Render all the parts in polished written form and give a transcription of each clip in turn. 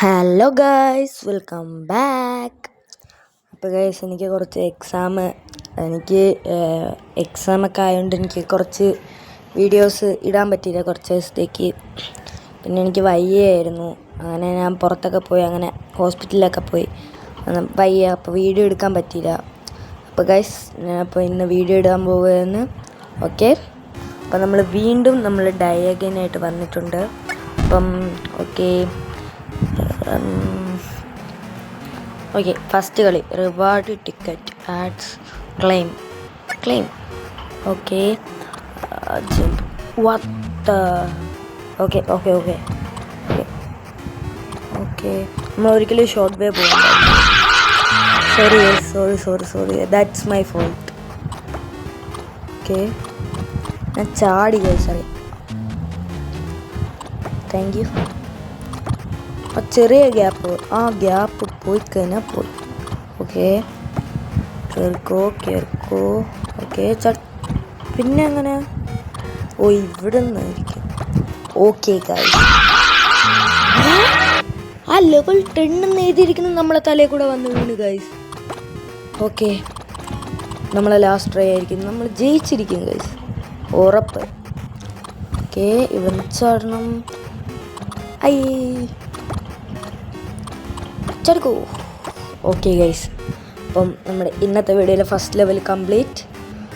Hello guys, welcome back. അപ്പോൾ guys, എനിക്ക് കുറച്ച് എക്സാമൊക്കെ ആയതുകൊണ്ട് എനിക്ക് കുറച്ച് വീഡിയോസ് ഇടാൻ പറ്റിയില്ല കുറച്ച് ദിവസത്തേക്ക്. പിന്നെ എനിക്ക് വയ്യായിരുന്നു, അങ്ങനെ ഞാൻ പുറത്തൊക്കെ പോയി, അങ്ങനെ ഹോസ്പിറ്റലിലൊക്കെ പോയി വയ്യ, അപ്പോൾ വീഡിയോ എടുക്കാൻ പറ്റിയില്ല. അപ്പോൾ ഗായ്സ്, ഞാനപ്പോൾ ഇന്ന് വീഡിയോ ഇടാൻ പോവുകയെന്ന്. ഓക്കെ, അപ്പോൾ നമ്മൾ വീണ്ടും ഡയഗനായിട്ട് വന്നിട്ടുണ്ട്. അപ്പം ഓക്കെ, ഫസ്റ്റ് കളി reward ticket ads claim okay jump what okay okay okay okay നമ്മൾ ഒരിക്കലും ഷോർട്ട് വേ പോകാൻ sorry that's my fault. Okay, ഞാൻ ചാടി സോറി, താങ്ക് യു. ആ ചെറിയ ഗ്യാപ്പ് പോയി കഴിഞ്ഞാൽ പോയി. ഓക്കെ, കയറിക്കോ. ഓക്കെ, പിന്നെ അങ്ങനെ ഇവിടെ നിന്നായിരിക്കും. ഓക്കെ ഗായ്സ്, ആ ലെവൽ 10 എന്ന് എഴുതിയിരിക്കുന്നത് നമ്മളെ തലയിൽ കൂടെ വന്ന് വീണ് ഗായ്സ്. ഓക്കെ, നമ്മളെ ലാസ്റ്റ് ട്രൈ ആയിരിക്കും, നമ്മൾ ജയിച്ചിരിക്കും ഗായ്സ്, ഉറപ്പ്. ഓക്കെ, ഇവിടെ ചാടണം. ചടുക്കോ. ഓക്കെ ഗൈസ്, അപ്പം നമ്മുടെ ഇന്നത്തെ വീഡിയോയിലെ ഫസ്റ്റ് ലെവൽ കംപ്ലീറ്റ്.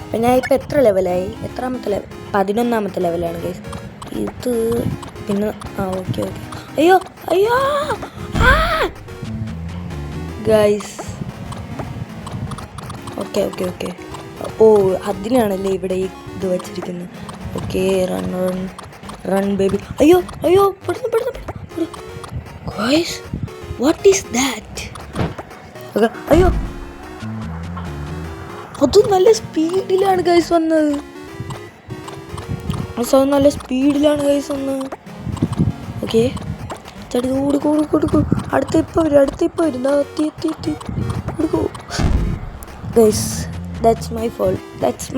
അപ്പം ഞാൻ ഇപ്പോൾ എത്ര ലെവലായി? എത്രാമത്തെ ലെവൽ? 11ാമത്തെ ലെവലാണ് ഗൈസ് ഇത്. പിന്നെ ഓക്കെ അയ്യോ ഗൈസ്. ഓക്കെ ഓ, അതിനാണല്ലേ ഇവിടെ ഇത് വച്ചിരിക്കുന്നത്. Okay, run baby. അയ്യോ പെടുന്നു ഗൈസ്, വാട്ട് ഈസ് ദാറ്റ്? അയ്യോ, അത് നല്ല സ്പീഡിലാണ് ഗൈസ് വന്നത്. ഓക്കെ, കൊടുക്കൂ. അടുത്ത ഇപ്പൊ വരും. കൊടുക്കൂ guys, that's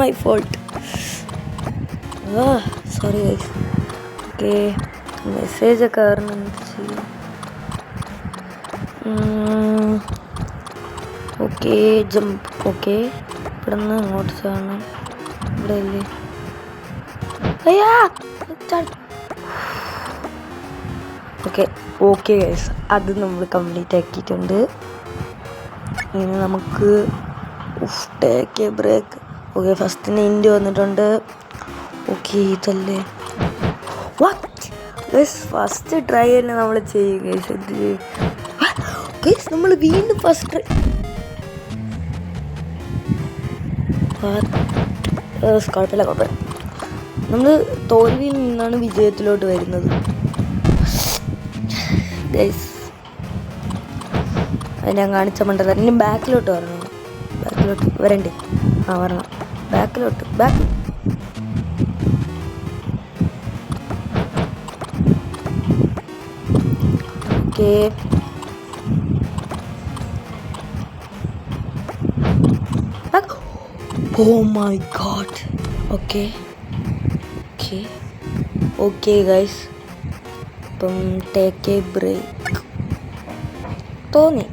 my fault. Sorry guys. Okay, മെസ്സേജൊക്കെ ഓക്കെ ജമ്പ്. ഓക്കെ, ഇവിടെ നിന്ന് അങ്ങോട്ട് ചാടണം. ഇവിടെ അല്ലേ? ഓക്കെ ഗൈസ്, അത് നമ്മൾ കംപ്ലീറ്റ് ആക്കിയിട്ടുണ്ട്. ഇനി നമുക്ക് ടേക്ക് എ ബ്രേക്ക്. ഓക്കെ, ഫസ്റ്റിന് ഇൻഡ് വന്നിട്ടുണ്ട്. ഓക്കെ, ഇതല്ലേ ഫസ്റ്റ് ട്രൈ തന്നെ നമ്മൾ ചെയ്യും ഗൈസ്. ഗൈസ്, നമ്മൾ വീണ്ടും ഫസ്റ്റ് ട്രൈ. കുഴപ്പമില്ല. നമ്മൾ തോൽവിയിൽ നിന്നാണ് വിജയത്തിലോട്ട് വരുന്നത് ഗൈസ്. അത് ഞാൻ കാണിച്ച മണ്ടല്ല. ഇനി ബാക്കിലോട്ട് വരണ്ടേ? വരണം. ബാക്കിലോട്ട്. Okay, oh my god. Okay guys, അപ്പം ടേക്ക് എ ബ്രേക്ക് തോന്നി.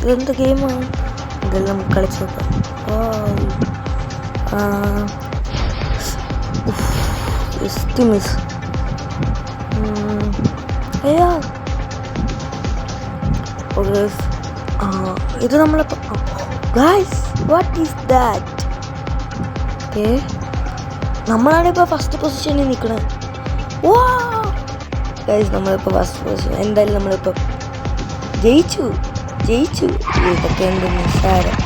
ഇതെന്ത് ഗെയിമാണ്? ഇതെല്ലാം നമുക്ക് കളിച്ച് നോക്കാം. മിസ്. ഇത് നമ്മളിപ്പോൾ guys, what is that? Okay, നമ്മളാണിപ്പോൾ ഫസ്റ്റ് പൊസിഷനിൽ നിൽക്കുന്നത്. ഗൈസ്, നമ്മളിപ്പോൾ ഫസ്റ്റ് പൊസിഷൻ. എന്തായാലും നമ്മളിപ്പോൾ ജയിച്ചു. ഇതൊക്കെ എന്ത് നിസ്സാരം.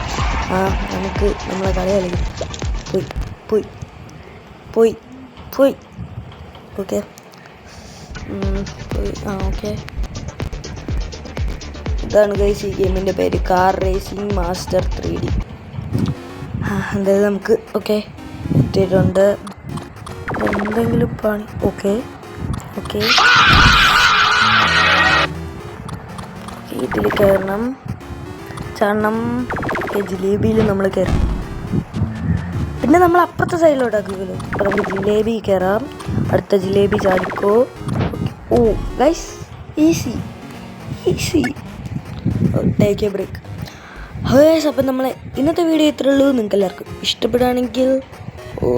നമുക്ക് നമ്മളെ കളി കളിക്കും. പോയി. Okay, okay. ഇതാണ് ഗൈസ് ഈ ഗെയിമിൻ്റെ പേര്, കാർ റേസിംഗ് മാസ്റ്റർ 3D. എന്തായാലും നമുക്ക് ഓക്കെ എത്തിയിട്ടുണ്ട്. എന്തെങ്കിലും പണി. ഓക്കെ ഇതിൽ കയറണം, ചാടണം. ജിലേബിയിൽ നമ്മൾ കയറും. പിന്നെ നമ്മൾ അപ്പുറത്തെ സൈഡിലോട്ടാക്കുമല്ലോ. അപ്പോൾ നമുക്ക് ജിലേബി കയറാം. അടുത്ത ജിലേബി ചാടിക്കോ. Oh guys, easy take a break. Guys, അപ്പം നമ്മളെ ഇന്നത്തെ വീഡിയോ ഇത്രയേ ഉള്ളൂ. നിങ്ങൾക്ക് എല്ലാവർക്കും ഇഷ്ടപ്പെടുകയാണെങ്കിൽ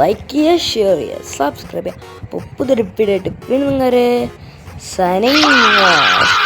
ലൈക്ക് ചെയ്യുക, ഷെയർ ചെയ്യുക, സബ്സ്ക്രൈബ് ചെയ്യുക. അപ്പോൾ പുതിയൊരു വീഡിയോ ആയിട്ട് വീണ്ടും സൈനിങ് ഓഫ്.